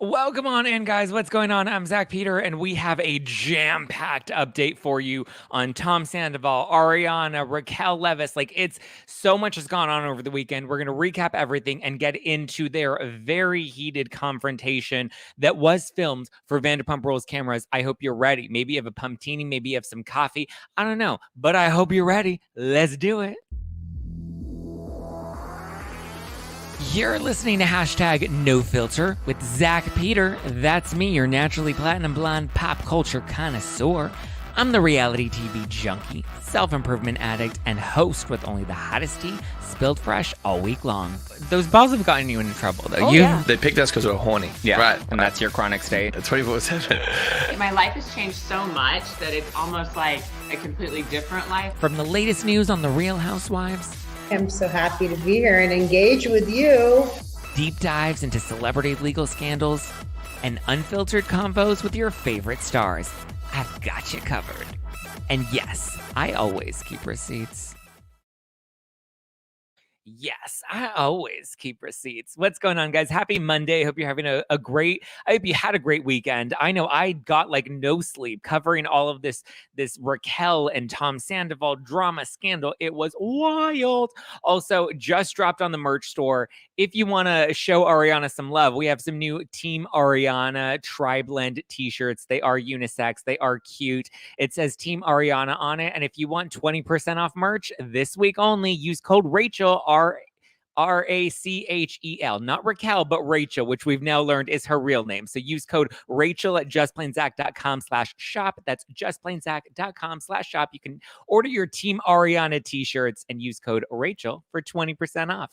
Welcome on in, guys. What's going on? I'm Zack Peter, and we have a jam-packed update for you on Tom Sandoval, Ariana, Raquel Leviss. It's so much has gone on over the weekend. We're going to recap everything and get into their very heated confrontation that was filmed for Vanderpump Rules cameras. I hope you're ready. Maybe you have a pumptini, maybe you have some coffee. I don't know, but I hope you're ready. Let's do it. You're listening to hashtag No Filter with Zack Peter. That's me, your naturally platinum blonde pop culture connoisseur. I'm the reality TV junkie, self-improvement addict, and host with only the hottest tea spilled fresh all week long. Those balls have gotten you into trouble, though. They picked us because we were horny. Yeah, right. And that's your chronic state. That's 24/7. My life has changed so much that it's almost like a completely different life. From the latest news on the Real Housewives, I'm so happy to be here and engage with you. deep dives into celebrity legal scandals, and unfiltered convos with your favorite stars, I've got you covered. And yes, I always keep receipts. Yes, I always keep receipts. What's going on, guys? Happy Monday. Hope you're having I hope you had a great weekend. I know I got no sleep covering all of this Raquel and Tom Sandoval drama scandal. It was wild. Also, just dropped on the merch store. If you want to show Ariana some love, we have some new Team Ariana Tri-Blend t-shirts. They are unisex. They are cute. It says Team Ariana on it. And if you want 20% off merch this week only, use code Rachel, Rachel, not Raquel, but Rachel, which we've now learned is her real name. So use code Rachel at justplainzack.com/shop. That's justplainzack.com/shop. You can order your Team Ariana t-shirts and use code Rachel for 20% off.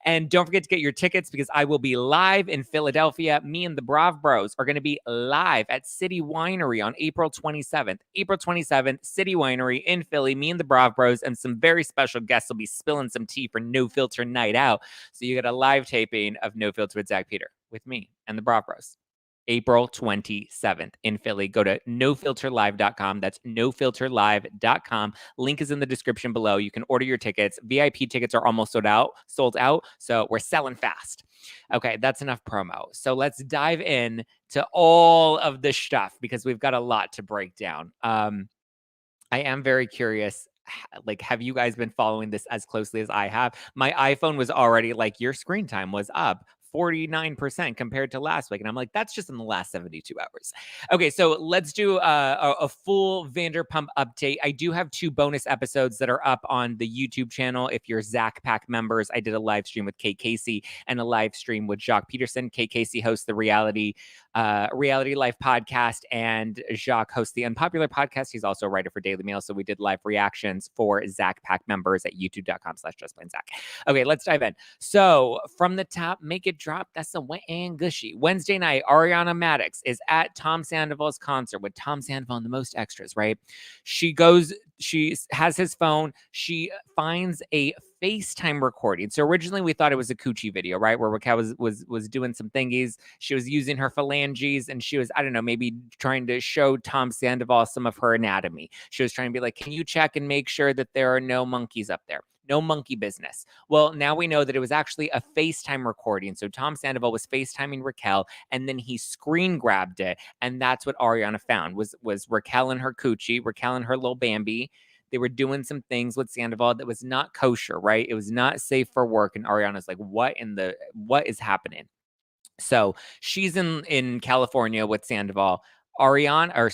And don't forget to get your tickets because I will be live in Philadelphia. Me and the Brav Bros are going to be live at City Winery on April 27th. April 27th, City Winery in Philly. Me and the Brav Bros and some very special guests will be spilling some tea for No Filter Night Out. So you get a live taping of No Filter with Zack Peter with me and the Brav Bros. April 27th in Philly. Go to nofilterlive.com. That's nofilterlive.com. Link is in the description below. You can order your tickets. VIP tickets are almost sold out. So we're selling fast. Okay, that's enough promo. So let's dive in to all of this stuff because we've got a lot to break down. I am very curious. Have you guys been following this as closely as I have? My iPhone was already your screen time was up 49% compared to last week. And I'm like, that's just in the last 72 hours. Okay, so let's do a full Vanderpump update. I do have 2 bonus episodes that are up on the YouTube channel. If you're Zack Pack members, I did a live stream with Kate Casey and a live stream with Jacques Peterson. Kate Casey hosts the Reality Life podcast, and Jacques hosts the Unpopular podcast. He's also a writer for Daily Mail. So we did live reactions for Zack Pack members at youtube.com/justplainzack. Okay, let's dive in. So from the top, make it drop. That's a wet and gushy. Wednesday night, Ariana Madix is at Tom Sandoval's concert with Tom Sandoval and the most extras, right? She has his phone. She finds a FaceTime recording. So originally we thought it was a coochie video, right? Where Raquel was doing some thingies. She was using her phalanges and she was, I don't know, maybe trying to show Tom Sandoval some of her anatomy. She was trying to be like, can you check and make sure that there are no monkeys up there? No monkey business. Well, now we know that it was actually a FaceTime recording. So Tom Sandoval was FaceTiming Raquel and then he screen grabbed it. And that's what Ariana found was Raquel and her coochie, Raquel and her little Bambi. They were doing some things with Sandoval that was not kosher, right? It was not safe for work. And Ariana's like, what is happening? So she's in California with Sandoval. Sheena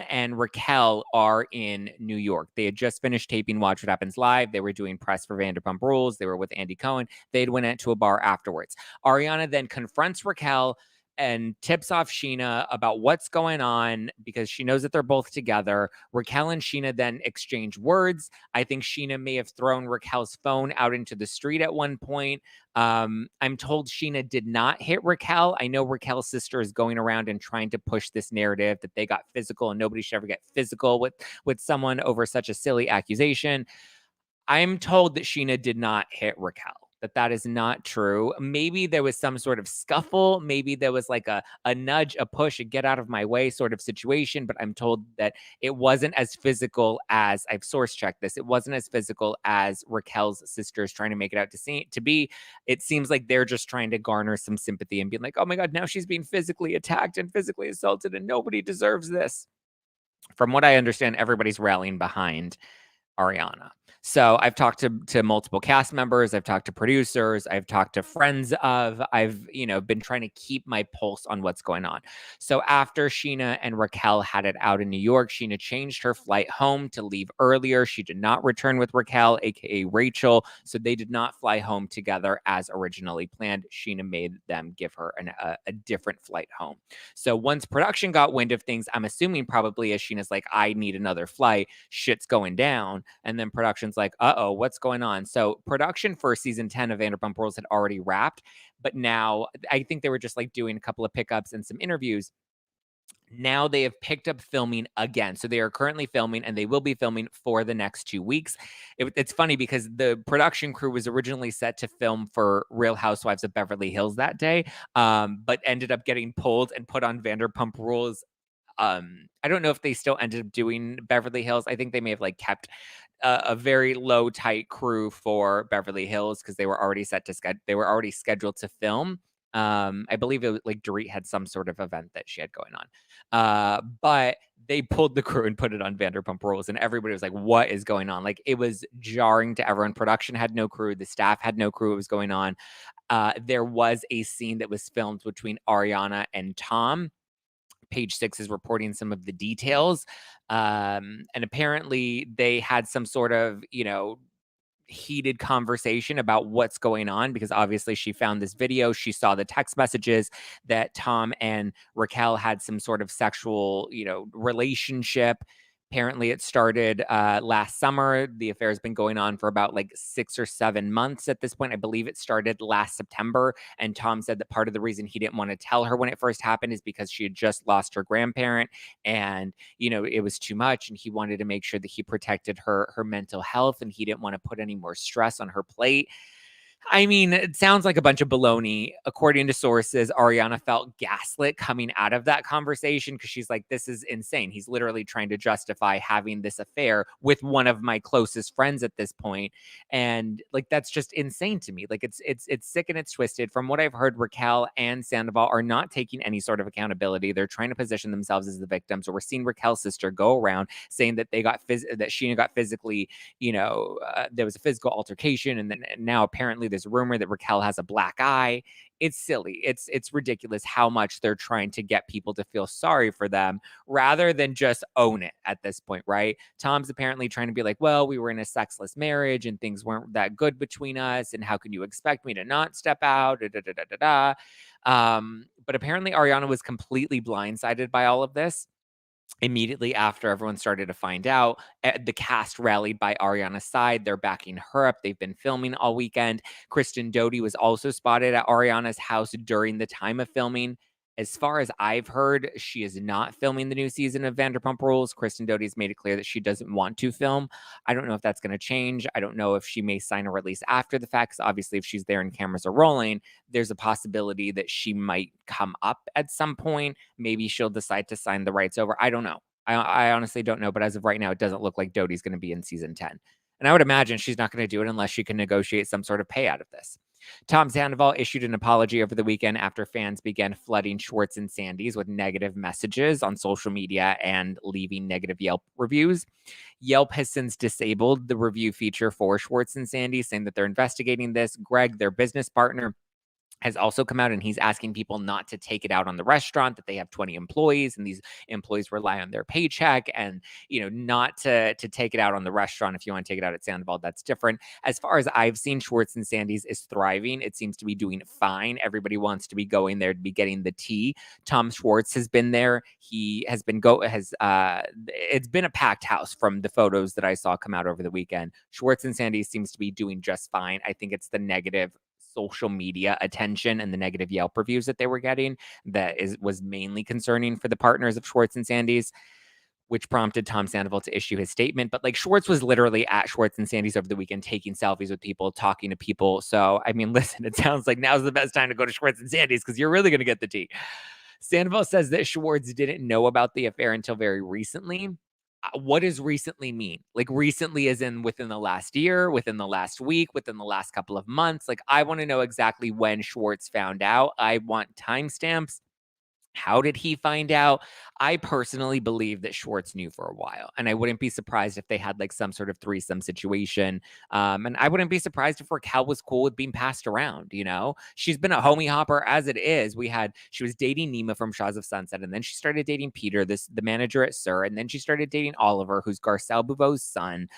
and Raquel are in New York. They had just finished taping Watch What Happens Live. They were doing press for Vanderpump Rules. They were with Andy Cohen. They'd went out to a bar afterwards. Ariana then confronts Raquel and tips off Sheena about what's going on because she knows that they're both together. Raquel and Sheena then exchange words. I think Sheena may have thrown Raquel's phone out into the street at one point. I'm told Sheena did not hit Raquel. I know Raquel's sister is going around and trying to push this narrative that they got physical and nobody should ever get physical with someone over such a silly accusation. I'm told that Sheena did not hit Raquel. that is not true. Maybe there was some sort of scuffle. Maybe there was like a nudge, a push, a get out of my way sort of situation. But I'm told that it wasn't as physical as I've source checked this. It wasn't as physical as Raquel's sisters trying to make it out to be. It seems like they're just trying to garner some sympathy and being like, oh my God, now she's being physically attacked and physically assaulted and nobody deserves this. From what I understand, everybody's rallying behind Ariana. So I've talked to multiple cast members, I've talked to producers, I've talked to friends of, I've, been trying to keep my pulse on what's going on. So after Sheena and Raquel had it out in New York, Sheena changed her flight home to leave earlier. She did not return with Raquel, aka Rachel. So they did not fly home together as originally planned. Sheena made them give her a different flight home. So once production got wind of things, I'm assuming probably as Sheena's like, I need another flight, shit's going down. And then production's like, uh-oh, what's going on? So production for season 10 of Vanderpump Rules had already wrapped, but now I think they were just like doing a couple of pickups and some interviews. Now they have picked up filming again. So they are currently filming and they will be filming for the next 2 weeks. It's funny because the production crew was originally set to film for Real Housewives of Beverly Hills that day, but ended up getting pulled and put on Vanderpump Rules. I don't know if they still ended up doing Beverly Hills. I think they may have like kept a very low tight crew for Beverly Hills because they were already scheduled to film. I believe it was like Dorit had some sort of event that she had going on. But they pulled the crew and put it on Vanderpump Rules, and everybody was like, what is going on? Like, it was jarring to everyone. Production had no crew, the staff had no clue what was going on. There was a scene that was filmed between Ariana and Tom. Page 6 is reporting some of the details. And apparently they had some sort of, heated conversation about what's going on because obviously she found this video. She saw the text messages that Tom and Raquel had some sort of sexual, relationship. Apparently it started last summer. The affair has been going on for about like 6 or 7 months at this point. I believe it started last September. And Tom said that part of the reason he didn't want to tell her when it first happened is because she had just lost her grandparent and, it was too much. And he wanted to make sure that he protected her mental health and he didn't want to put any more stress on her plate. I mean, it sounds like a bunch of baloney. According to sources, Ariana felt gaslit coming out of that conversation because she's like, this is insane. He's literally trying to justify having this affair with one of my closest friends at this point. And like, that's just insane to me. Like, it's sick and it's twisted. From what I've heard, Raquel and Sandoval are not taking any sort of accountability. They're trying to position themselves as the victim. So we're seeing Raquel's sister go around saying that that Sheena got physically, there was a physical altercation. And then now apparently there's a rumor that Raquel has a black eye. It's silly. It's ridiculous how much they're trying to get people to feel sorry for them rather than just own it at this point, right? Tom's apparently trying to be like, well, we were in a sexless marriage and things weren't that good between us. And how can you expect me to not step out? Da, da, da, da, da, da. But apparently Ariana was completely blindsided by all of this. Immediately after everyone started to find out, the cast rallied by Ariana's side. They're backing her up. They've been filming all weekend. Kristen Doute was also spotted at Ariana's house during the time of filming. As far as I've heard, she is not filming the new season of Vanderpump Rules. Kristen Doute has made it clear that she doesn't want to film. I don't know if that's going to change. I don't know if she may sign a release after the fact. Obviously, if she's there and cameras are rolling, there's a possibility that she might come up at some point. Maybe she'll decide to sign the rights over. I don't know. I honestly don't know. But as of right now, it doesn't look like Doute's going to be in season 10. And I would imagine she's not going to do it unless she can negotiate some sort of pay out of this. Tom Sandoval issued an apology over the weekend after fans began flooding Schwartz and Sandy's with negative messages on social media and leaving negative Yelp reviews. Yelp has since disabled the review feature for Schwartz and Sandy, saying that they're investigating this. Greg, their business partner, has also come out and he's asking people not to take it out on the restaurant, that they have 20 employees and these employees rely on their paycheck, and not to take it out on the restaurant. If you want to take it out at Sandoval, that's different. As far as I've seen, Schwartz and Sandy's is thriving. It seems to be doing fine. Everybody wants to be going there to be getting the tea. Tom Schwartz has been there. He has been it's been a packed house from the photos that I saw come out over the weekend. Schwartz and Sandy's seems to be doing just fine. I think it's the negative social media attention and the negative Yelp reviews that they were getting that was mainly concerning for the partners of Schwartz and Sandy's. which prompted Tom Sandoval to issue his statement. But like Schwartz was literally at Schwartz and Sandy's over the weekend, taking selfies with people, talking to people. So, I mean, listen, it sounds like now's the best time to go to Schwartz and Sandy's because you're really going to get the tea. Sandoval says that Schwartz didn't know about the affair until very recently. What does recently mean? Like recently as in within the last year, within the last week, within the last couple of months? Like I want to know exactly when Schwartz found out. I want timestamps. How did he find out? I personally believe that Schwartz knew for a while, and I wouldn't be surprised if they had like some sort of threesome situation. And I wouldn't be surprised if Raquel was cool with being passed around. You know, she's been a homie hopper as it is. She was dating Nima from Shaws of Sunset, and then she started dating Peter, the manager at Sir, and then she started dating Oliver, who's Garcelle Bouveau's son.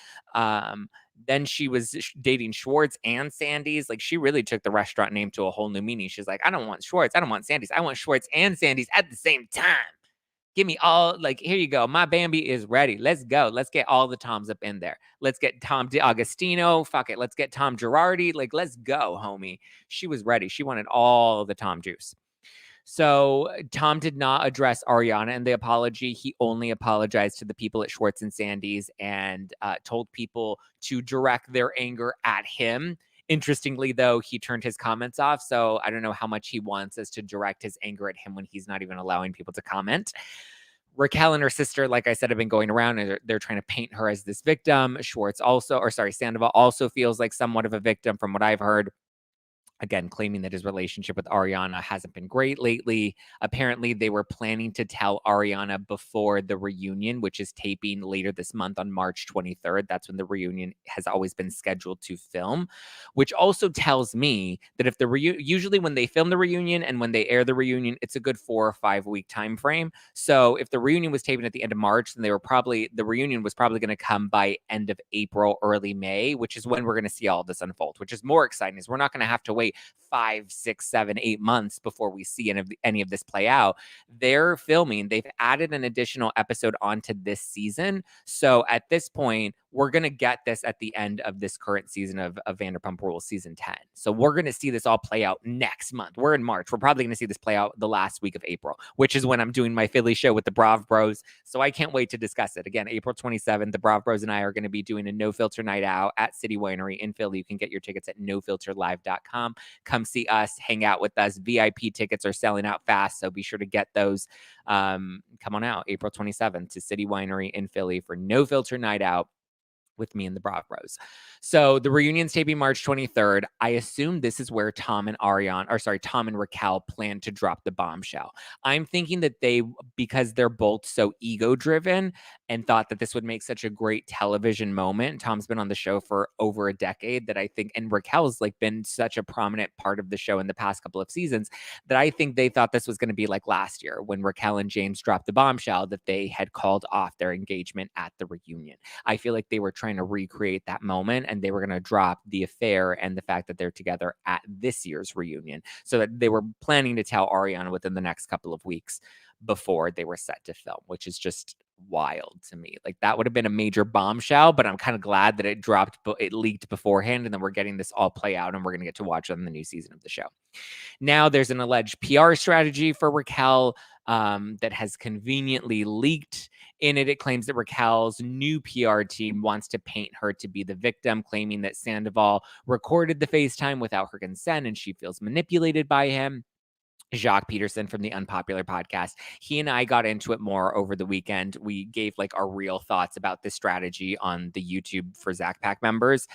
Then she was dating Schwartz and Sandy's. Like she really took the restaurant name to a whole new meaning. She's like, I don't want Schwartz. I don't want Sandy's. I want Schwartz and Sandy's at the same time. Give me all, like, here you go. My Bambi is ready. Let's go. Let's get all the Toms up in there. Let's get Tom DeAugustino. Fuck it. Let's get Tom Girardi. Like, let's go, homie. She was ready. She wanted all the Tom juice. So Tom did not address Ariana in the apology. He only apologized to the people at Schwartz and Sandy's and told people to direct their anger at him. Interestingly, though, he turned his comments off. So I don't know how much he wants us to direct his anger at him when he's not even allowing people to comment. Raquel and her sister, like I said, have been going around and they're trying to paint her as this victim. Sandoval also feels like somewhat of a victim from what I've heard. Again, claiming that his relationship with Ariana hasn't been great lately. Apparently, they were planning to tell Ariana before the reunion, which is taping later this month on March 23rd. That's when the reunion has always been scheduled to film, which also tells me that if usually when they film the reunion and when they air the reunion, it's a good 4 or 5 week time frame. So if the reunion was taping at the end of March, then the reunion was probably going to come by end of April, early May, which is when we're going to see all this unfold, which is more exciting is we're not going to have to wait 5, 6, 7, 8 months before we see any of this play out. They're filming. They've added an additional episode onto this season. So at this point, we're going to get this at the end of this current season of Vanderpump Rules season 10. So we're going to see this all play out next month. We're in March. We're probably going to see this play out the last week of April, which is when I'm doing my Philly show with the Brav Bros. So I can't wait to discuss it. Again, April 27th, the Brav Bros and I are going to be doing a No Filter night out at City Winery in Philly. You can get your tickets at nofilterlive.com. Come see us, hang out with us. VIP tickets are selling out fast, so be sure to get those. Come on out April 27th to City Winery in Philly for No Filter night out with me and the Brav Bros. So the reunion's taping March 23rd. I assume this is where Tom and Raquel plan to drop the bombshell. I'm thinking that because they're both so ego-driven and thought that this would make such a great television moment. Tom's been on the show for over a decade that I think, and Raquel's like been such a prominent part of the show in the past couple of seasons that I think they thought this was going to be like last year when Raquel and James dropped the bombshell that they had called off their engagement at the reunion. I feel like they were trying to recreate that moment and they were going to drop the affair and the fact that they're together at this year's reunion, so that they were planning to tell Ariana within the next couple of weeks before they were set to film, which is just wild to me. Like that would have been a major bombshell, but I'm kind of glad that it leaked beforehand and then we're getting this all play out and we're going to get to watch on the new season of the show. Now there's an alleged PR strategy for Raquel that has conveniently leaked. In it, it claims that Raquel's new PR team wants to paint her to be the victim, claiming that Sandoval recorded the FaceTime without her consent and she feels manipulated by him. Jacques Peterson from the Unpopular podcast. He and I got into it more over the weekend. We gave like our real thoughts about this strategy on the YouTube for Zack Pack members.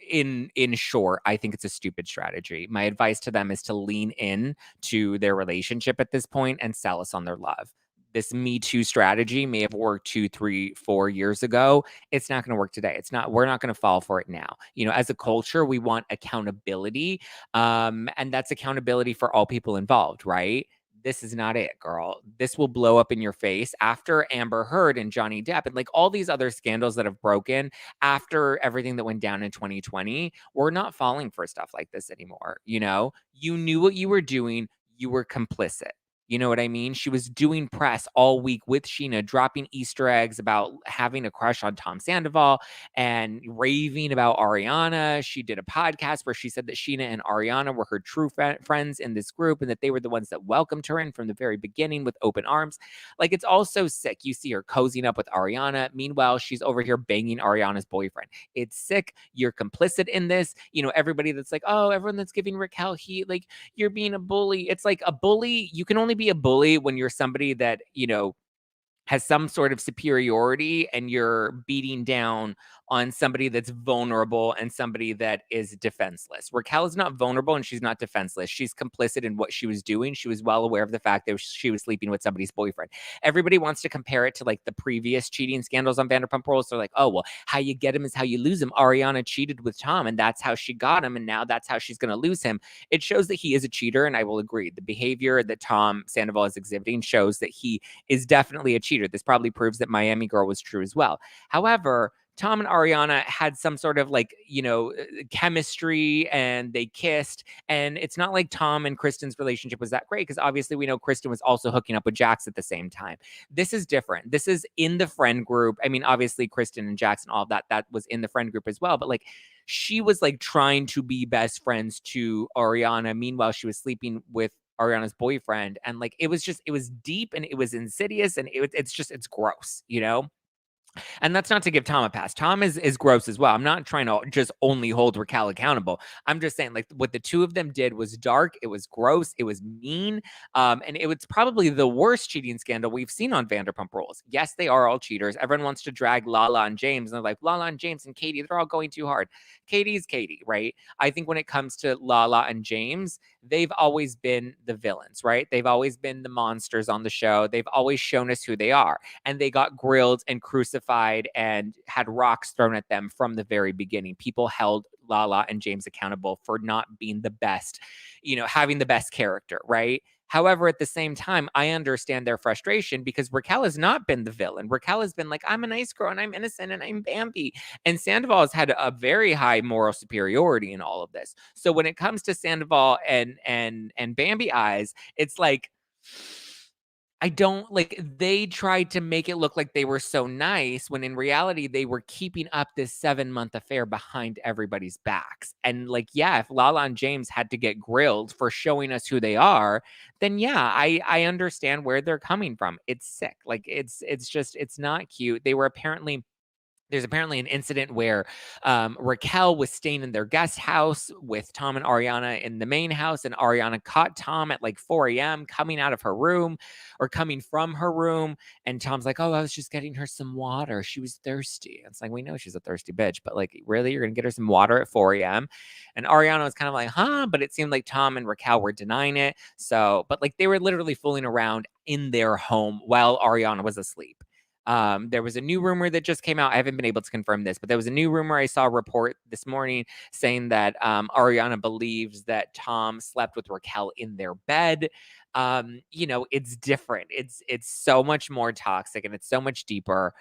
In short, I think it's a stupid strategy. My advice to them is to lean in to their relationship at this point and sell us on their love. This Me Too strategy may have worked 2, 3, 4 years ago. It's not going to work today. We're not going to fall for it now. You know, as a culture, we want accountability. And that's accountability for all people involved, right? This is not it, girl. This will blow up in your face after Amber Heard and Johnny Depp and like all these other scandals that have broken after everything that went down in 2020. We're not falling for stuff like this anymore. You know, you knew what you were doing. You were complicit. You know what I mean? She was doing press all week with Sheena, dropping Easter eggs about having a crush on Tom Sandoval and raving about Ariana. She did a podcast where she said that Sheena and Ariana were her true friends in this group and that they were the ones that welcomed her in from the very beginning with open arms. Like, it's all so sick. You see her cozying up with Ariana. Meanwhile, she's over here banging Ariana's boyfriend. It's sick. You're complicit in this. You know, everybody that's like, oh, everyone that's giving Raquel heat, like, you're being a bully. It's like, a bully, you can only be a bully when you're somebody that, you know, has some sort of superiority and you're beating down on somebody that's vulnerable and somebody that is defenseless. Raquel is not vulnerable and she's not defenseless. She's complicit in what she was doing. She was well aware of the fact that she was sleeping with somebody's boyfriend. Everybody wants to compare it to like the previous cheating scandals on Vanderpump Rules. They're like, oh, well, how you get him is how you lose him. Ariana cheated with Tom and that's how she got him. And now that's how she's going to lose him. It shows that he is a cheater. And I will agree. The behavior that Tom Sandoval is exhibiting shows that he is definitely a cheater. This probably proves that Miami Girl was true as well. However, Tom and Ariana had some sort of like, you know, chemistry and they kissed. And it's not like Tom and Kristen's relationship was that great because obviously we know Kristen was also hooking up with Jax at the same time. This is different. This is in the friend group. I mean, obviously Kristen and Jax and all of that was in the friend group as well. But like, she was like trying to be best friends to Ariana. Meanwhile, she was sleeping with Ariana's boyfriend. And like, it was deep and it was insidious and it's gross, you know? And that's not to give Tom a pass. Tom is gross as well. I'm not trying to just only hold Raquel accountable. I'm just saying, like, what the two of them did was dark. It was gross. It was mean. And it was probably the worst cheating scandal we've seen on Vanderpump Rules. Yes, they are all cheaters. Everyone wants to drag Lala and James. And they're like, Lala and James and Katie, they're all going too hard. Katie's Katie, right? I think when it comes to Lala and James, they've always been the villains, right? They've always been the monsters on the show. They've always shown us who they are. And they got grilled and crucified and had rocks thrown at them from the very beginning. People held Lala and James accountable for not being the best, you know, having the best character, right? However, at the same time, I understand their frustration because Raquel has not been the villain. Raquel has been like, I'm a nice girl and I'm innocent and I'm Bambi. And Sandoval has had a very high moral superiority in all of this. So when it comes to Sandoval and Bambi eyes, it's like, I don't like, they tried to make it look like they were so nice when in reality they were keeping up this 7-month affair behind everybody's backs. And like, yeah, if Lala and James had to get grilled for showing us who they are, then yeah, I understand where they're coming from. It's sick. Like it's just, it's not cute. There's apparently an incident where Raquel was staying in their guest house with Tom and Ariana in the main house, and Ariana caught Tom at like 4 a.m. coming out of her room or coming from her room. And Tom's like, oh, I was just getting her some water. She was thirsty. It's like, we know she's a thirsty bitch, but like, really? You're going to get her some water at 4 a.m.? And Ariana was kind of like, huh? But it seemed like Tom and Raquel were denying it. So, but like, they were literally fooling around in their home while Ariana was asleep. There was a new rumor that just came out. I haven't been able to confirm this, but there was a new rumor. I saw a report this morning saying that Ariana believes that Tom slept with Raquel in their bed. You know, it's different. It's so much more toxic and it's so much deeper.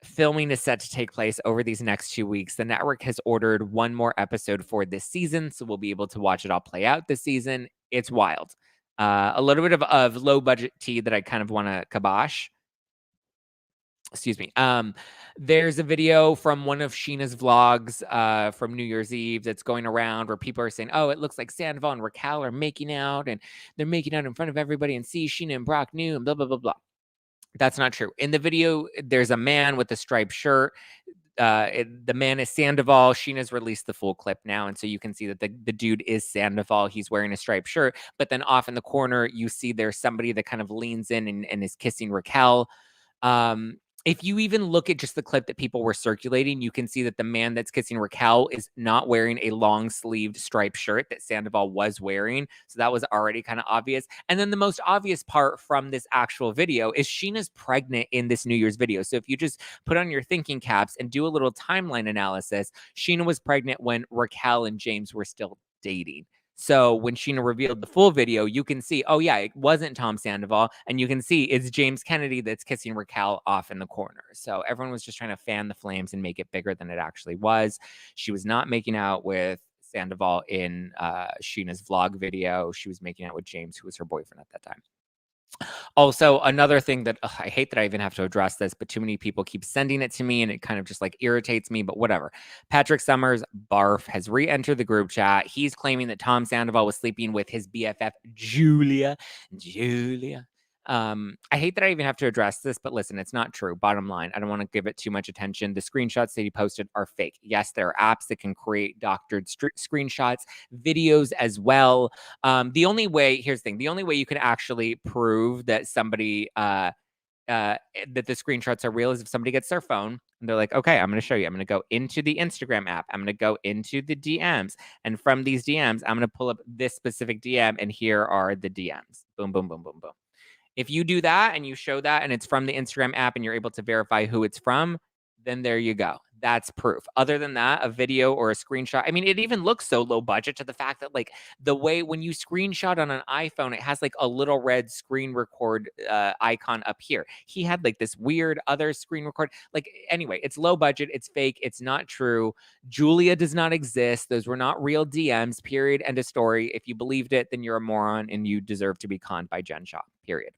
Filming is set to take place over these next 2 weeks. The network has ordered one more episode for this season, so we'll be able to watch it all play out this season. It's wild. A little bit of low budget tea that I kind of want to kibosh. Excuse me. There's a video from one of Sheena's vlogs from New Year's Eve that's going around where people are saying, oh, it looks like Sandoval and Raquel are making out and they're making out in front of everybody and see Sheena and Brock knew and blah, blah, blah, blah. That's not true. In the video, there's a man with a striped shirt. The man is Sandoval. Sheena's released the full clip now, and so you can see that the dude is Sandoval. He's wearing a striped shirt, but then off in the corner, you see there's somebody that kind of leans in and is kissing Raquel. If you even look at just the clip that people were circulating, you can see that the man that's kissing Raquel is not wearing a long-sleeved striped shirt that Sandoval was wearing. So that was already kind of obvious. And then the most obvious part from this actual video is Sheena's pregnant in this New Year's video. So if you just put on your thinking caps and do a little timeline analysis, Sheena was pregnant when Raquel and James were still dating. So when Sheena revealed the full video, you can see, oh yeah, it wasn't Tom Sandoval. And you can see it's James Kennedy that's kissing Raquel off in the corner. So everyone was just trying to fan the flames and make it bigger than it actually was. She was not making out with Sandoval in Sheena's vlog video. She was making out with James, who was her boyfriend at that time. Also, another thing that I hate that I even have to address this, but too many people keep sending it to me and it kind of just like irritates me, but whatever. Patrick Summers, barf, has re-entered the group chat. He's claiming that Tom Sandoval was sleeping with his BFF, Julia. I hate that I even have to address this, but listen, it's not true. Bottom line, I don't want to give it too much attention. The screenshots that he posted are fake. Yes, there are apps that can create doctored screenshots, videos as well. The only way, here's the thing, the only way you can actually prove that somebody, that the screenshots are real is if somebody gets their phone and they're like, okay, I'm going to show you. I'm going to go into the Instagram app. I'm going to go into the DMs. And from these DMs, I'm going to pull up this specific DM. And here are the DMs. Boom, boom, boom, boom, boom. If you do that and you show that and it's from the Instagram app and you're able to verify who it's from, then there you go. That's proof. Other than that, a video or a screenshot, I mean, it even looks so low budget to the fact that like the way when you screenshot on an iPhone, it has like a little red screen record icon up here. He had like this weird other screen record. Like anyway, it's low budget. It's fake. It's not true. Julia does not exist. Those were not real DMs, period. End of story. If you believed it, then you're a moron and you deserve to be conned by Jen Shaw, period.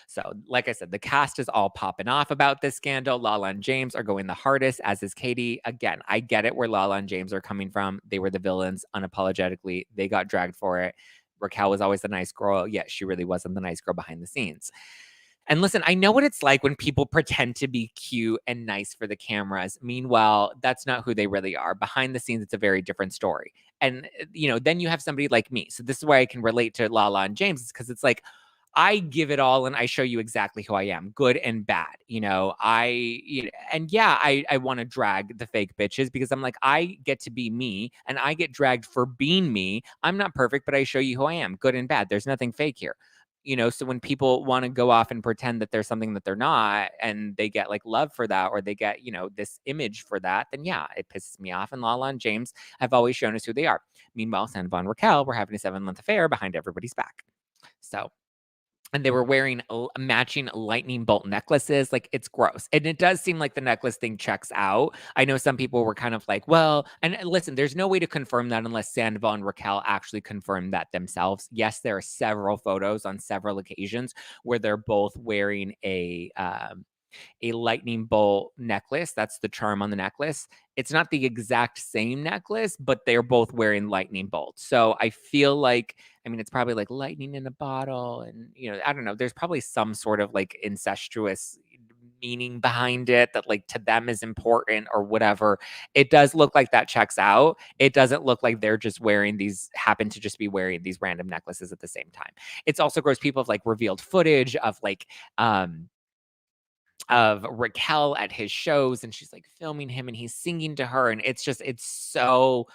So, like I said, the cast is all popping off about this scandal. Lala and James are going the hardest, as is Katie. Again, I get it where Lala and James are coming from. They were the villains unapologetically. They got dragged for it. Raquel was always the nice girl, yet she really wasn't the nice girl behind the scenes. And listen, I know what it's like when people pretend to be cute and nice for the cameras. Meanwhile, that's not who they really are. Behind the scenes, it's a very different story. And, you know, then you have somebody like me. So this is why I can relate to Lala and James, because it's like, I give it all and I show you exactly who I am, good and bad. I want to drag the fake bitches because I'm like, I get to be me and I get dragged for being me. I'm not perfect, but I show you who I am, good and bad. There's nothing fake here. So when people want to go off and pretend that there's something that they're not and they get like love for that or they get, this image for that, then yeah, it pisses me off. And Lala and James have always shown us who they are. Meanwhile, Sandoval and Raquel were having a 7-month affair behind everybody's back. And they were wearing matching lightning bolt necklaces. Like, it's gross. And it does seem like the necklace thing checks out. I know some people were kind of like, well, and listen, there's no way to confirm that unless Sandoval and Raquel actually confirm that themselves. Yes, there are several photos on several occasions where they're both wearing a lightning bolt necklace. That's the charm on the necklace. It's not the exact same necklace, but they're both wearing lightning bolts. So I feel like, it's probably like lightning in a bottle. And, I don't know, there's probably some sort of like incestuous meaning behind it that like to them is important or whatever. It does look like that checks out. It doesn't look like they're just happen to just be wearing these random necklaces at the same time. It's also gross. People have like revealed footage of like, of Raquel at his shows and she's like filming him and he's singing to her. And it's so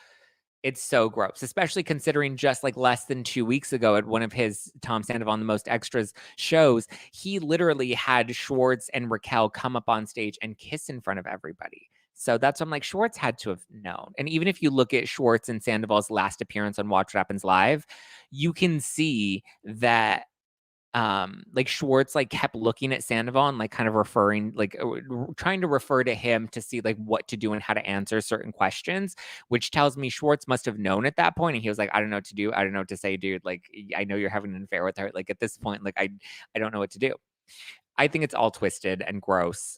gross, especially considering just like less than 2 weeks ago at one of his Tom Sandoval on the Most Extras shows, he literally had Schwartz and Raquel come up on stage and kiss in front of everybody. So that's what I'm like, Schwartz had to have known. And even if you look at Schwartz and Sandoval's last appearance on Watch What Happens Live, you can see that like Schwartz like kept looking at Sandoval and like kind of referring, like trying to refer to him to see like what to do and how to answer certain questions, which tells me Schwartz must have known at that point. And he was like, I don't know what to do. I don't know what to say, dude. Like, I know you're having an affair with her. Like at this point, like I don't know what to do. I think it's all twisted and gross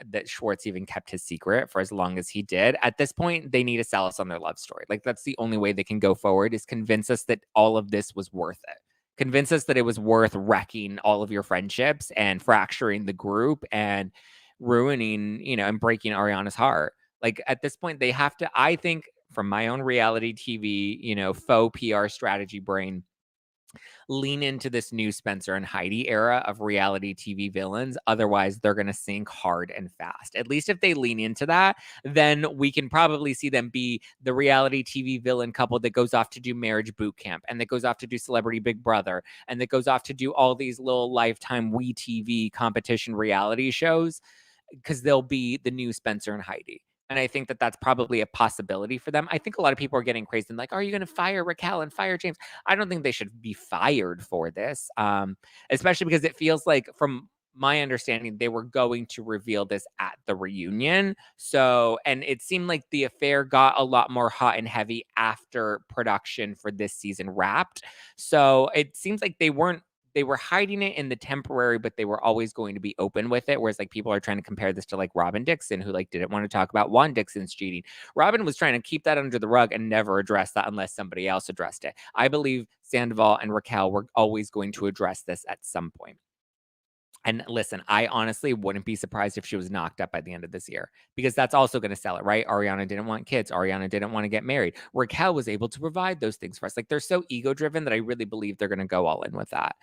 that Schwartz even kept his secret for as long as he did. At this point, they need to sell us on their love story. Like that's the only way they can go forward, is convince us that all of this was worth it. Convince us that it was worth wrecking all of your friendships and fracturing the group and ruining, and breaking Ariana's heart. Like at this point, they have to, I think from my own reality TV, faux PR strategy brain, lean into this new Spencer and Heidi era of reality TV villains. Otherwise, they're going to sink hard and fast. At least if they lean into that, then we can probably see them be the reality TV villain couple that goes off to do Marriage Boot Camp and that goes off to do Celebrity Big Brother and that goes off to do all these little Lifetime WeTV competition reality shows, because they'll be the new Spencer and Heidi. And I think that that's probably a possibility for them. I think a lot of people are getting crazy and like, are you going to fire Raquel and fire James? I don't think they should be fired for this, especially because it feels like from my understanding, they were going to reveal this at the reunion. So, and it seemed like the affair got a lot more hot and heavy after production for this season wrapped. So it seems like they were hiding it in the temporary, but they were always going to be open with it. Whereas like people are trying to compare this to like Robin Dixon, who like didn't want to talk about Juan Dixon's cheating. Robin was trying to keep that under the rug and never address that unless somebody else addressed it. I believe Sandoval and Raquel were always going to address this at some point. And listen, I honestly wouldn't be surprised if she was knocked up by the end of this year, because that's also going to sell it, right? Ariana didn't want kids. Ariana didn't want to get married. Raquel was able to provide those things for us. Like, they're so ego driven that I really believe they're going to go all in with that.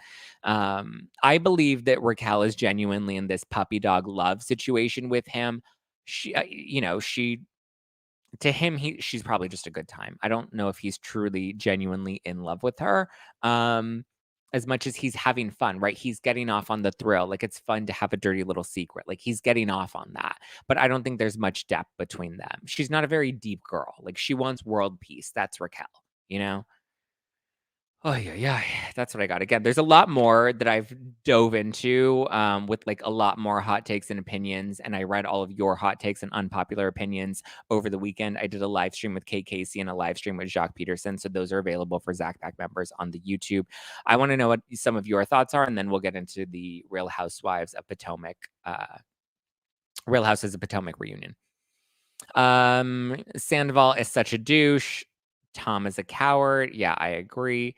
I believe that Raquel is genuinely in this puppy dog love situation with him. She, to him, she's probably just a good time. I don't know if he's truly genuinely in love with her. As much as he's having fun, right? He's getting off on the thrill. Like, it's fun to have a dirty little secret. Like, he's getting off on that. But I don't think there's much depth between them. She's not a very deep girl. Like, she wants world peace. That's Raquel, you know? Oh, yeah. That's what I got. Again, there's a lot more that I've dove into with like a lot more hot takes and opinions. And I read all of your hot takes and unpopular opinions over the weekend. I did a live stream with Kate Casey and a live stream with Jacques Peterson. So those are available for Zack Pack members on the YouTube. I want to know what some of your thoughts are, and then we'll get into the Real Housewives of Potomac, Real Houses of Potomac reunion. Sandoval is such a douche. Tom is a coward. Yeah, I agree.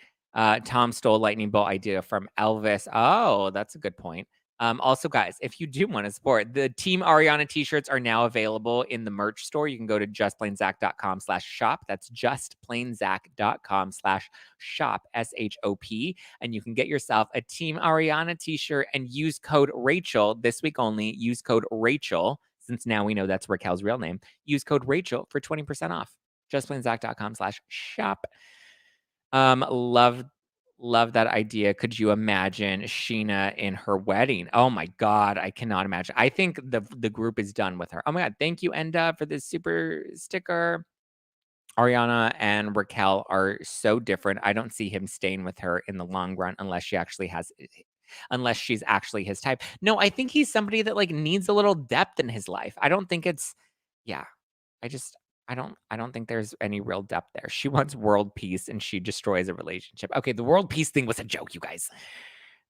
Tom stole lightning bolt idea from Elvis. Oh, that's a good point. Also, guys, if you do want to support, the Team Ariana t-shirts are now available in the merch store. You can go to justplainzack.com/shop. That's justplainzack.com/shop, SHOP. And you can get yourself a Team Ariana t-shirt and use code Rachel this week only. Use code Rachel, since now we know that's Raquel's real name. Use code Rachel for 20% off. justplainzack.com/shop. Love that idea. Could you imagine Sheena in her wedding? Oh my God, I cannot imagine. I think the group is done with her. Oh my God, thank you, Enda, for this super sticker. Ariana and Raquel are so different. I don't see him staying with her in the long run unless she's actually his type. No, I think he's somebody that like needs a little depth in his life. I don't think it's, yeah. I don't think there's any real depth there. She wants world peace and she destroys a relationship. Okay, the world peace thing was a joke, you guys.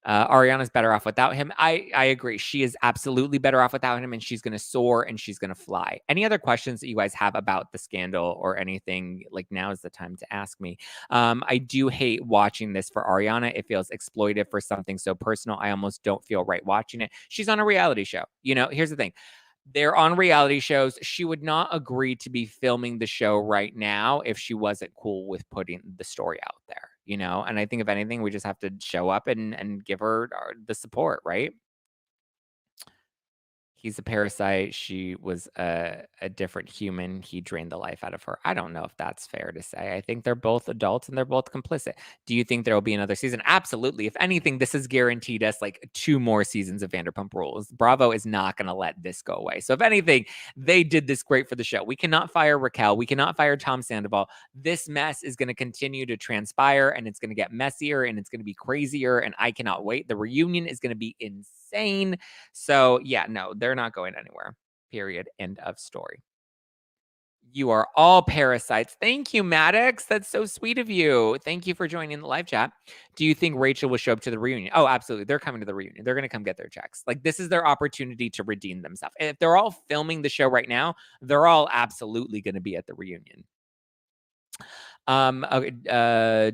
Ariana's better off without him. I agree. She is absolutely better off without him, and she's going to soar and she's going to fly. Any other questions that you guys have about the scandal or anything? Like, now is the time to ask me. I do hate watching this for Ariana. It feels exploitive for something so personal. I almost don't feel right watching it. She's on a reality show. You know, here's the thing. They're on reality shows. She would not agree to be filming the show right now if she wasn't cool with putting the story out there, you know? And I think if anything, we just have to show up and give her the support, right? He's a parasite. She was a different human. He drained the life out of her. I don't know if that's fair to say. I think they're both adults and they're both complicit. Do you think there will be another season? Absolutely. If anything, this has guaranteed us like 2 more seasons of Vanderpump Rules. Bravo is not going to let this go away. So if anything, they did this great for the show. We cannot fire Raquel. We cannot fire Tom Sandoval. This mess is going to continue to transpire, and it's going to get messier, and it's going to be crazier, and I cannot wait. The reunion is going to be insane. So yeah, no, they're not going anywhere. Period. End of story. You are all parasites. Thank you, Madix. That's so sweet of you. Thank you for joining the live chat. Do you think Rachel will show up to the reunion? Oh, absolutely. They're coming to the reunion. They're going to come get their checks. Like, this is their opportunity to redeem themselves. And if they're all filming the show right now, they're all absolutely going to be at the reunion. Okay,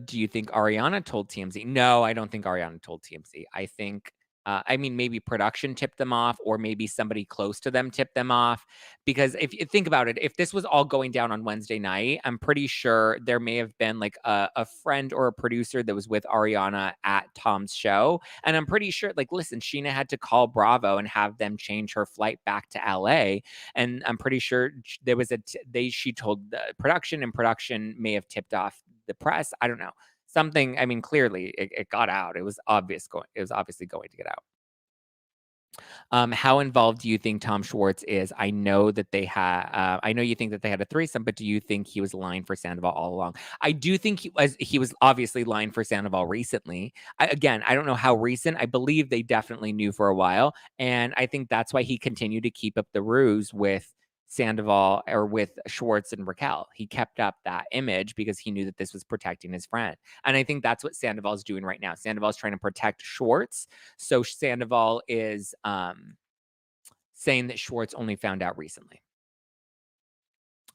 do you think Ariana told TMZ? No, I don't think Ariana told TMZ. I think I mean, maybe production tipped them off, or maybe somebody close to them tipped them off. Because if you think about it, if this was all going down on Wednesday night, I'm pretty sure there may have been like a friend or a producer that was with Ariana at Tom's show. And I'm pretty sure, like, listen, Sheena had to call Bravo and have them change her flight back to LA. And I'm pretty sure there was she told the production, and production may have tipped off the press. I don't know. Something, I mean, clearly it got out. It was obviously going to get out. How involved do you think Tom Schwartz is? I know that they had. I know you think that they had a threesome, but do you think he was lying for Sandoval all along? I do think he was obviously lying for Sandoval recently. Again, I don't know how recent. I believe they definitely knew for a while, and I think that's why he continued to keep up the ruse with Sandoval or with Schwartz and Raquel. He kept up that image because he knew that this was protecting his friend. And I think that's what Sandoval's doing right now. Sandoval's trying to protect Schwartz. So Sandoval is saying that Schwartz only found out recently.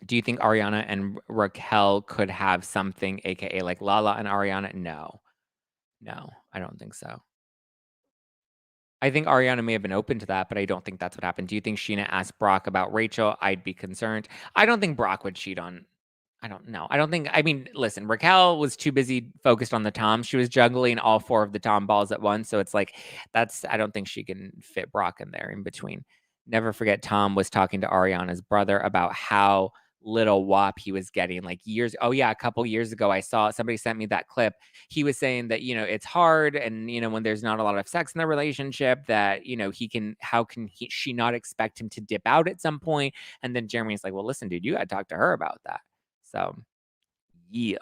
Do you think Ariana and Raquel could have something, aka like Lala and Ariana? No, I don't think so. I think Ariana may have been open to that, but I don't think that's what happened. Do you think Sheena asked Brock about Rachel? I'd be concerned. I don't think Brock would cheat on. I don't know. I don't think. I mean, listen, Raquel was too busy focused on the Tom. She was juggling all 4 of the Tom balls at once. So it's like, that's, I don't think she can fit Brock in there in between. Never forget Tom was talking to Ariana's brother about how little WAP he was getting like years. Oh, yeah. A couple years ago, I saw somebody sent me that clip. He was saying that, it's hard. And, when there's not a lot of sex in the relationship, that, how can she not expect him to dip out at some point? And then Jeremy's like, well, listen, dude, you got to talk to her about that. So, yeah.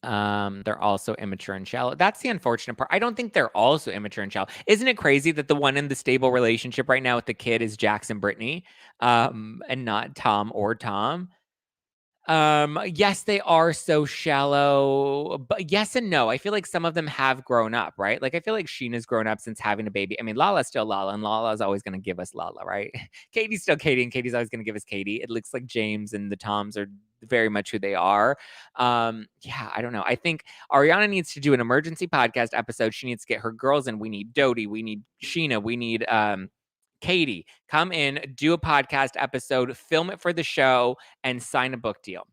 They're also immature and shallow. That's the unfortunate part. I don't think they're also immature and shallow. Isn't it crazy that the one in the stable relationship right now with the kid is Jackson Brittany, and not Tom or Tom? Yes, they are so shallow, but yes and no. I feel like some of them have grown up, right? Like I feel like Sheena's grown up since having a baby. I mean, Lala's still Lala, and Lala's always going to give us Lala, right? Katie's still Katie, and Katie's always going to give us Katie. It looks like James and the Toms are very much who they are. Yeah, I don't know. I think Ariana needs to do an emergency podcast episode. She needs to get her girls in. We need Dodie, we need Sheena, we need Katie, come in, do a podcast episode, film it for the show, and sign a book deal.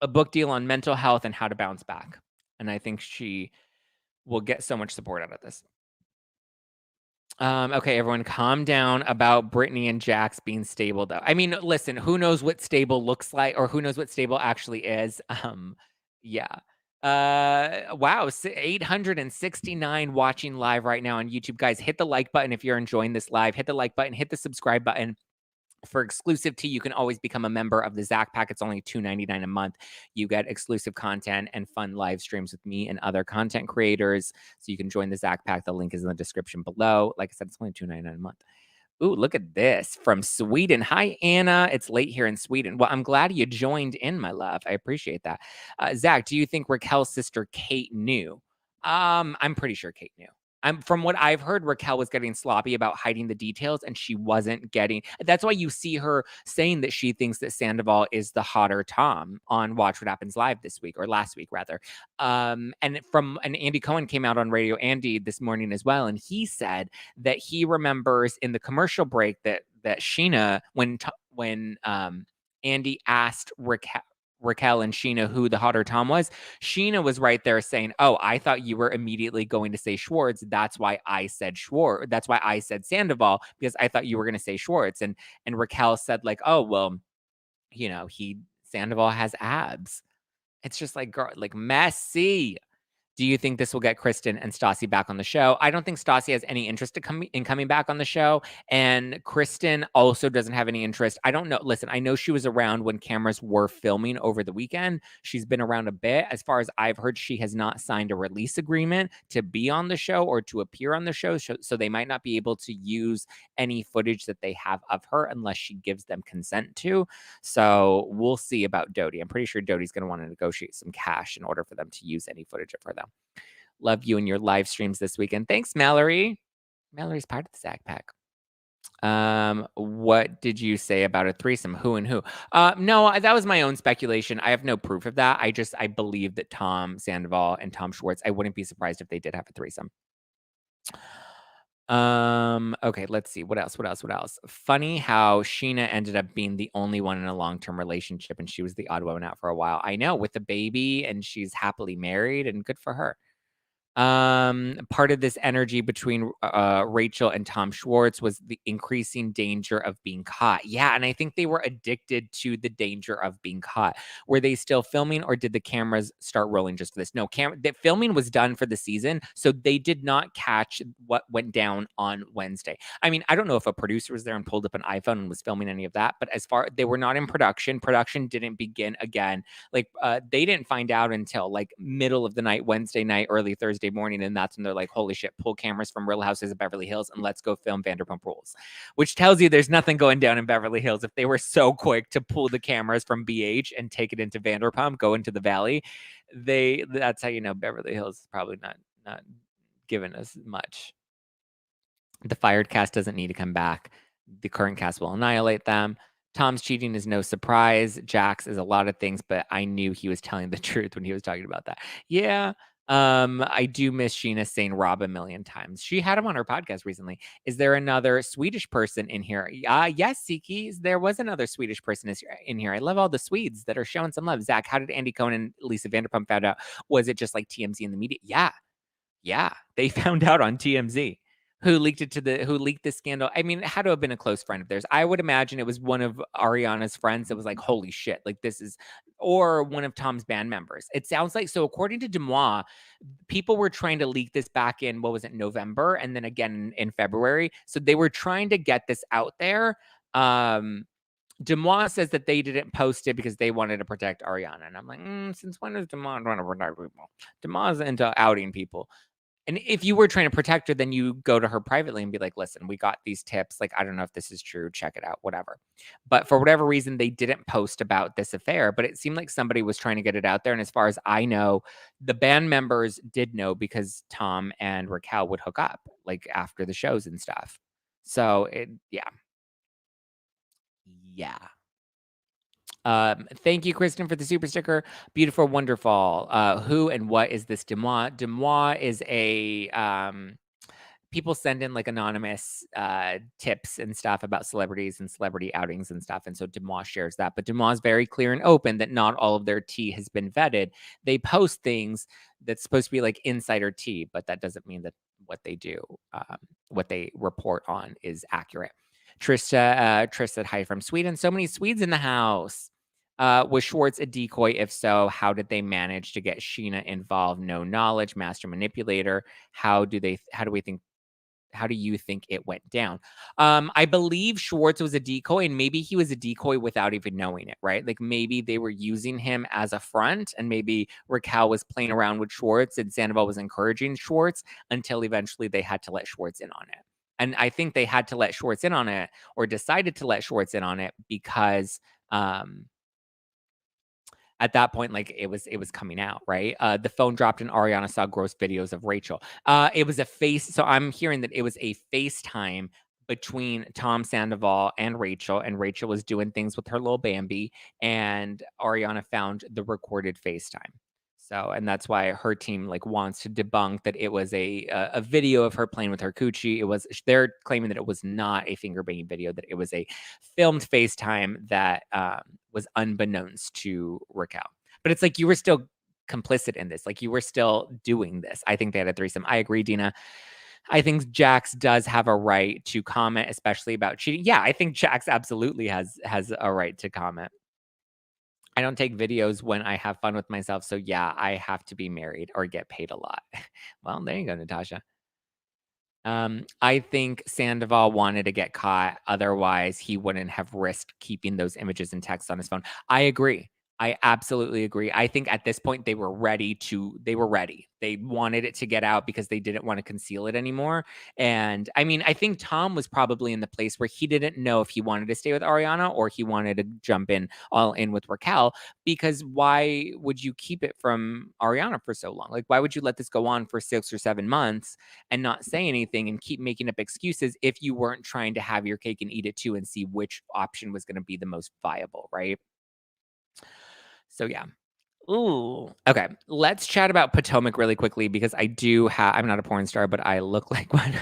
A book deal on mental health and how to bounce back. And I think she will get so much support out of this. Okay, everyone, calm down about Brittany and Jax being stable, though. I mean, listen, who knows what stable looks like, or who knows what stable actually is? Yeah. Wow, 869 watching live right now on YouTube. Guys, hit the like button if you're enjoying this live. Hit the like button, hit the subscribe button. For exclusive tea, you can always become a member of the Zack Pack. It's only $2.99 a month. You get exclusive content and fun live streams with me and other content creators. So you can join the Zack Pack. The link is in the description below. Like I said, it's only $2.99 a month. Ooh, look at this from Sweden. Hi, Anna. It's late here in Sweden. Well, I'm glad you joined in, my love. I appreciate that. Zach, do you think Raquel's sister Kate knew? I'm pretty sure Kate knew. From what I've heard, Raquel was getting sloppy about hiding the details, and she wasn't getting. That's why you see her saying that she thinks that Sandoval is the hotter Tom on Watch What Happens Live this week, or last week rather. And Andy Cohen came out on Radio Andy this morning as well, and he said that he remembers in the commercial break that Sheena, when Andy asked Raquel and Sheena who the hotter Tom was, Sheena was right there saying, oh, I thought you were immediately going to say Schwartz. That's why I said Schwartz. That's why I said Sandoval, because I thought you were going to say Schwartz. And Raquel said like, oh, well, Sandoval has abs. It's just like, girl, like messy. Do you think this will get Kristen and Stassi back on the show? I don't think Stassi has any interest in coming back on the show. And Kristen also doesn't have any interest. I don't know. Listen, I know she was around when cameras were filming over the weekend. She's been around a bit. As far as I've heard, she has not signed a release agreement to be on the show or to appear on the show. So they might not be able to use any footage that they have of her unless she gives them consent to. So we'll see about Dodie. I'm pretty sure Dodie's going to want to negotiate some cash in order for them to use any footage of her, though. Love you and your live streams this weekend. Thanks, Mallory. Mallory's part of the Zack Pack. What did you say about a threesome? Who and who? No, that was my own speculation. I have no proof of that. I believe that Tom Sandoval and Tom Schwartz, I wouldn't be surprised if they did have a threesome. Okay, let's see. What else? Funny how Sheena ended up being the only one in a long-term relationship, and she was the odd one out for a while. I know, with the baby, and she's happily married, and good for her. Part of this energy between Rachel and Tom Schwartz was the increasing danger of being caught. Yeah, and I think they were addicted to the danger of being caught. Were they still filming, or did the cameras start rolling just for this? No, the filming was done for the season, so they did not catch what went down on Wednesday. I mean, I don't know if a producer was there and pulled up an iPhone and was filming any of that, but as far they were not in production. Production didn't begin again. Like they didn't find out until like middle of the night, Wednesday night, early Thursday morning, and that's when they're like, holy shit, pull cameras from Real Houses of Beverly Hills and let's go film Vanderpump Rules, which tells you there's nothing going down in Beverly Hills. If they were so quick to pull the cameras from BH and take it into Vanderpump, go into the Valley, that's how you know Beverly Hills is probably not giving us much. The fired cast doesn't need to come back. The current cast will annihilate them. Tom's cheating is no surprise. Jax is a lot of things, but I knew he was telling the truth when he was talking about that. Yeah. I do miss Sheena saying Rob a million times. She had him on her podcast recently. Is there another Swedish person in here? Yes, Siki. There was another Swedish person in here. I love all the Swedes that are showing some love. Zach, how did Andy Cohen and Lisa Vanderpump found out? Was it just like TMZ in the media? Yeah. They found out on TMZ. Who leaked the scandal? I mean, it had to have been a close friend of theirs. I would imagine it was one of Ariana's friends that was like, holy shit, like this is, or one of Tom's band members. It sounds like, so according to Demois, people were trying to leak this back in, what was it, November? And then again in February. So they were trying to get this out there. Demois says that they didn't post it because they wanted to protect Ariana. And I'm like, since when is Demois trying to protect people? Demois is into outing people. And if you were trying to protect her, then you go to her privately and be like, listen, we got these tips. Like, I don't know if this is true. Check it out, whatever. But for whatever reason, they didn't post about this affair. But it seemed like somebody was trying to get it out there. And as far as I know, the band members did know because Tom and Raquel would hook up like after the shows and stuff. So, yeah. Thank you, Kristen, for the super sticker. Beautiful, wonderful. Who and what is this Demois? Demois is a people send in like anonymous tips and stuff about celebrities and celebrity outings and stuff. And so Demois shares that. But Demois is very clear and open that not all of their tea has been vetted. They post things that's supposed to be like insider tea, but that doesn't mean that what they do, what they report on is accurate. Trish said hi from Sweden. So many Swedes in the house. Was Schwartz a decoy? If so, how did they manage to get Sheena involved? No knowledge, master manipulator. How do you think it went down? I believe Schwartz was a decoy, and maybe he was a decoy without even knowing it, right? Like maybe they were using him as a front, and maybe Raquel was playing around with Schwartz and Sandoval was encouraging Schwartz until eventually they had to let Schwartz in on it. And I think they had to let Schwartz in on it, or decided to let Schwartz in on it because at that point, like it was coming out, right? The phone dropped and Ariana saw gross videos of Rachel. It was so I'm hearing that it was a FaceTime between Tom Sandoval and Rachel was doing things with her little Bambi, and Ariana found the recorded FaceTime. So, and that's why her team like wants to debunk that it was a video of her playing with her coochie. They're claiming that it was not a finger banging video, that it was a filmed FaceTime that was unbeknownst to Raquel. But it's like you were still complicit in this. Like you were still doing this. I think they had a threesome. I agree, Dina. I think Jax does have a right to comment, especially about cheating. Yeah, I think Jax absolutely has a right to comment. I don't take videos when I have fun with myself. So yeah, I have to be married or get paid a lot. Well, there you go, Natasha. I think Sandoval wanted to get caught. Otherwise, he wouldn't have risked keeping those images and texts on his phone. I agree. I absolutely agree. I think at this point they were ready. They wanted it to get out because they didn't want to conceal it anymore. And I mean, I think Tom was probably in the place where he didn't know if he wanted to stay with Ariana or he wanted to jump all in with Raquel, because why would you keep it from Ariana for so long? Like, why would you let this go on for 6 or 7 months and not say anything and keep making up excuses if you weren't trying to have your cake and eat it too and see which option was going to be the most viable, right? So yeah. Ooh. Okay. Let's chat about Potomac really quickly because I'm not a porn star, but I look like one.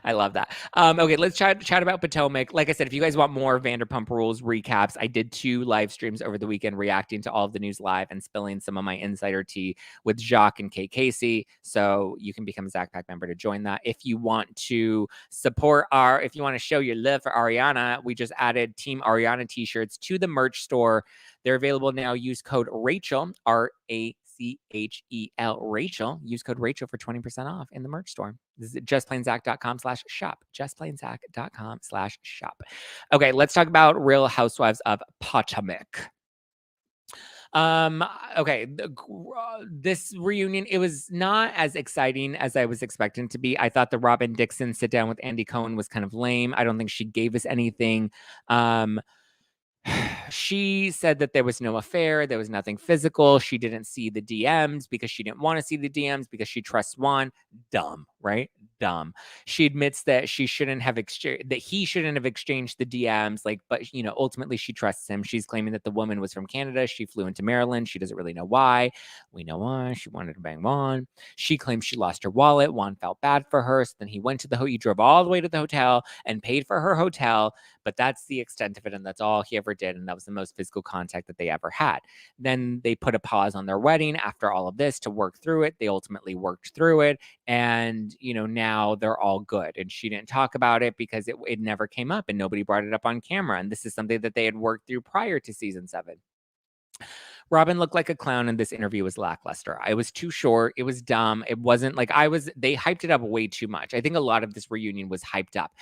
I love that. Okay, let's chat about Potomac. Like I said, if you guys want more Vanderpump Rules recaps, I did 2 live streams over the weekend reacting to all of the news live and spilling some of my insider tea with Jacques and Kate Casey. So you can become a Zack Pack member to join that. If you want to support if you want to show your love for Ariana, we just added Team Ariana t-shirts to the merch store. They're available now. Use code Rachel, RACHEL, Rachel. Use code Rachel for 20% off in the merch store. This is justplainzack.com/shop. Justplainzack.com/shop. Okay, let's talk about Real Housewives of Potomac. Okay, this reunion, it was not as exciting as I was expecting it to be. I thought the Robin Dixon sit down with Andy Cohen was kind of lame. I don't think she gave us anything. She said that there was no affair. There was nothing physical. She didn't see the DMs because she didn't want to see the DMs because she trusts Juan. Dumb, right? Dumb. She admits that he shouldn't have exchanged the DMs. But ultimately she trusts him. She's claiming that the woman was from Canada. She flew into Maryland. She doesn't really know why. We know why. She wanted to bang Juan. She claims she lost her wallet. Juan felt bad for her. So then he drove all the way to the hotel and paid for her hotel. But that's the extent of it, and that's all he ever did, and that was the most physical contact that they ever had. Then they put a pause on their wedding after all of this to work through it. They ultimately worked through it, and now they're all good. And she didn't talk about it because it never came up, and nobody brought it up on camera. And this is something that they had worked through prior to season 7. Robin looked like a clown, and this interview was lackluster. I was too short. It was dumb. It wasn't like they hyped it up way too much. I think a lot of this reunion was hyped up.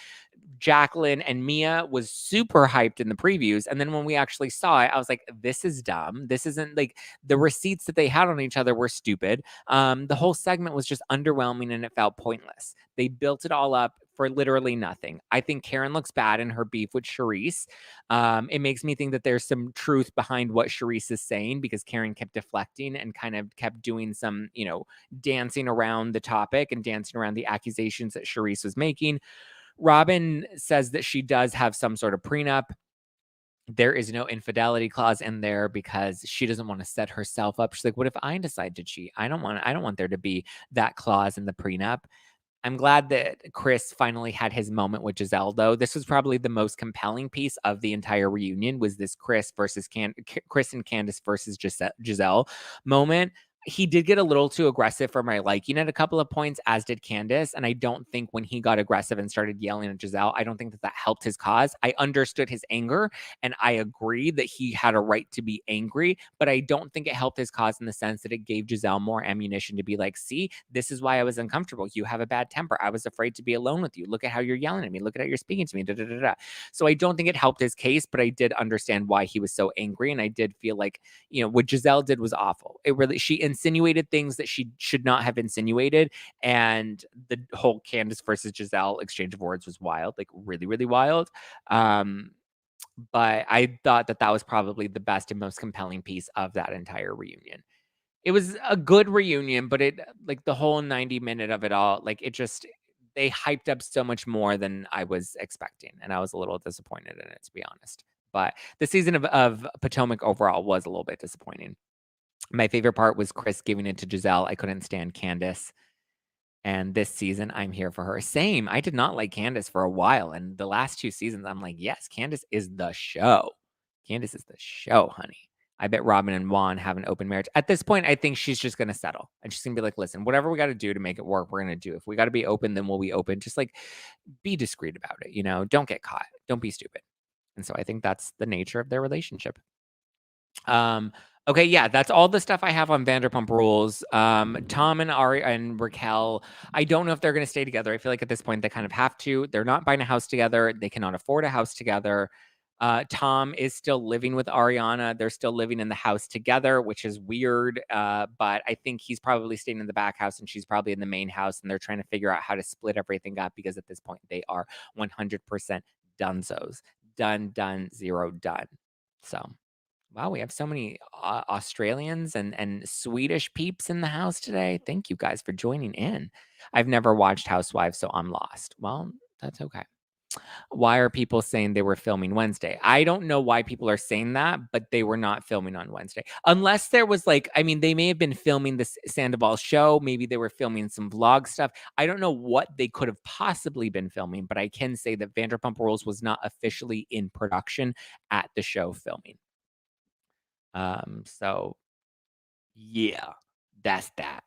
Jacqueline and Mia was super hyped in the previews. And then when we actually saw it, I was like, this is dumb. This isn't like the receipts that they had on each other were stupid. The whole segment was just underwhelming and it felt pointless. They built it all up for literally nothing. I think Karen looks bad in her beef with Charisse. It makes me think that there's some truth behind what Charisse is saying because Karen kept deflecting and kind of kept doing some, dancing around the topic and dancing around the accusations that Charisse was making. Robin says that she does have some sort of prenup. There is no infidelity clause in there because she doesn't want to set herself up. She's like, what if I decide to cheat? I don't want there to be that clause in the prenup. I'm glad that Chris finally had his moment with Giselle, though. This was probably the most compelling piece of the entire reunion was this Chris and Candace versus Giselle moment. He did get a little too aggressive for my liking at a couple of points, as did Candace. And I don't think when he got aggressive and started yelling at Giselle, I don't think that helped his cause. I understood his anger and I agree that he had a right to be angry, but I don't think it helped his cause in the sense that it gave Giselle more ammunition to be like, see, this is why I was uncomfortable. You have a bad temper. I was afraid to be alone with you. Look at how you're yelling at me. Look at how you're speaking to me. Da, da, da, da. So I don't think it helped his case, but I did understand why he was so angry. And I did feel like, what Giselle did was awful. She insinuated things that she should not have insinuated. And the whole Candace versus Giselle exchange of words was wild, like really, really wild. But I thought that was probably the best and most compelling piece of that entire reunion. It was a good reunion, but it like the whole 90-minute of it all, like they hyped up so much more than I was expecting. And I was a little disappointed in it, to be honest. But the season of Potomac overall was a little bit disappointing. My favorite part was Chris giving it to Giselle. I couldn't stand Candace. And this season, I'm here for her. Same. I did not like Candace for a while. And the last 2 seasons, I'm like, yes, Candace is the show. Candace is the show, honey. I bet Robin and Juan have an open marriage. At this point, I think she's just going to settle. And she's going to be like, listen, whatever we got to do to make it work, we're going to do. If we got to be open, then we'll be open. Just like be discreet about it. Don't get caught. Don't be stupid. And so I think that's the nature of their relationship. Okay, yeah, that's all the stuff I have on Vanderpump Rules. Tom and Ari and Raquel, I don't know if they're going to stay together. I feel like at this point they kind of have to. They're not buying a house together. They cannot afford a house together. Tom is still living with Ariana. They're still living in the house together, which is weird. But I think he's probably staying in the back house and she's probably in the main house. And they're trying to figure out how to split everything up because at this point they are 100% donezos. Done, zero done. So. Wow, we have so many Australians and Swedish peeps in the house today. Thank you guys for joining in. I've never watched Housewives, so I'm lost. Well, that's okay. Why are people saying they were filming Wednesday? I don't know why people are saying that, but they were not filming on Wednesday. Unless there was like, I mean, they may have been filming this Sandoval show. Maybe they were filming some vlog stuff. I don't know what they could have possibly been filming, but I can say that Vanderpump Rules was not officially in production at the show filming. So yeah, that's that.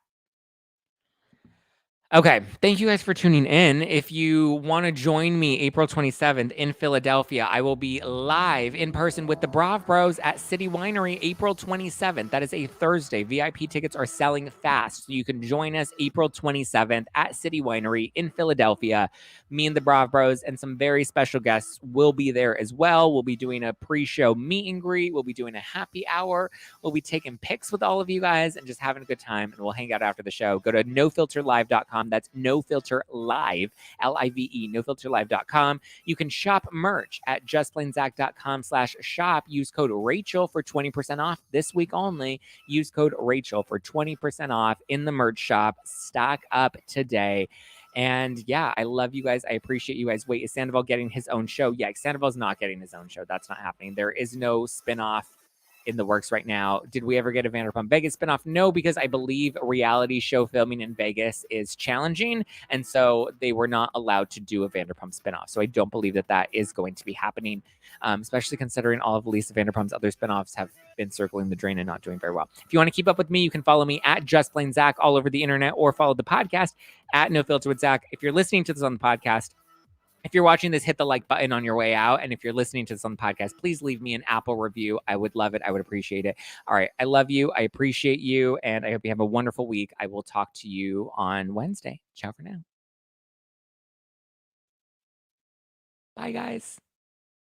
Okay, thank you guys for tuning in. If you want to join me April 27th in Philadelphia, I will be live in person with the Brav Bros at City Winery April 27th. That is a Thursday. VIP tickets are selling fast, so you can join us April 27th at City Winery in Philadelphia. Me and the Brav Bros and some very special guests will be there as well. We'll be doing a pre-show meet and greet. We'll be doing a happy hour. We'll be taking pics with all of you guys and just having a good time, and we'll hang out after the show. Go to nofilterlive.com. That's NoFilter Live, Live, nofilterlive.com. You can shop merch at justplainzack.com/shop. Use code Rachel for 20% off this week only. Use code Rachel for 20% off in the merch shop. Stock up today. And yeah, I love you guys. I appreciate you guys. Wait, is Sandoval getting his own show? Yeah, Sandoval's not getting his own show. That's not happening. There is no spinoff in the works right now. Did we ever get a Vanderpump Vegas spinoff? No, because I believe reality show filming in Vegas is challenging, and so they were not allowed to do a Vanderpump spinoff. So I don't believe that that is going to be happening, especially considering all of Lisa Vanderpump's other spinoffs have been circling the drain and not doing very well. If you want to keep up with me, you can follow me at JustPlainZack all over the internet, or follow the podcast at No Filter with Zach. If you're listening to this on the podcast, if you're watching this, hit the like button on your way out. And if you're listening to this on the podcast, please leave me an Apple review. I would love it. I would appreciate it. All right. I love you. I appreciate you. And I hope you have a wonderful week. I will talk to you on Wednesday. Ciao for now. Bye, guys.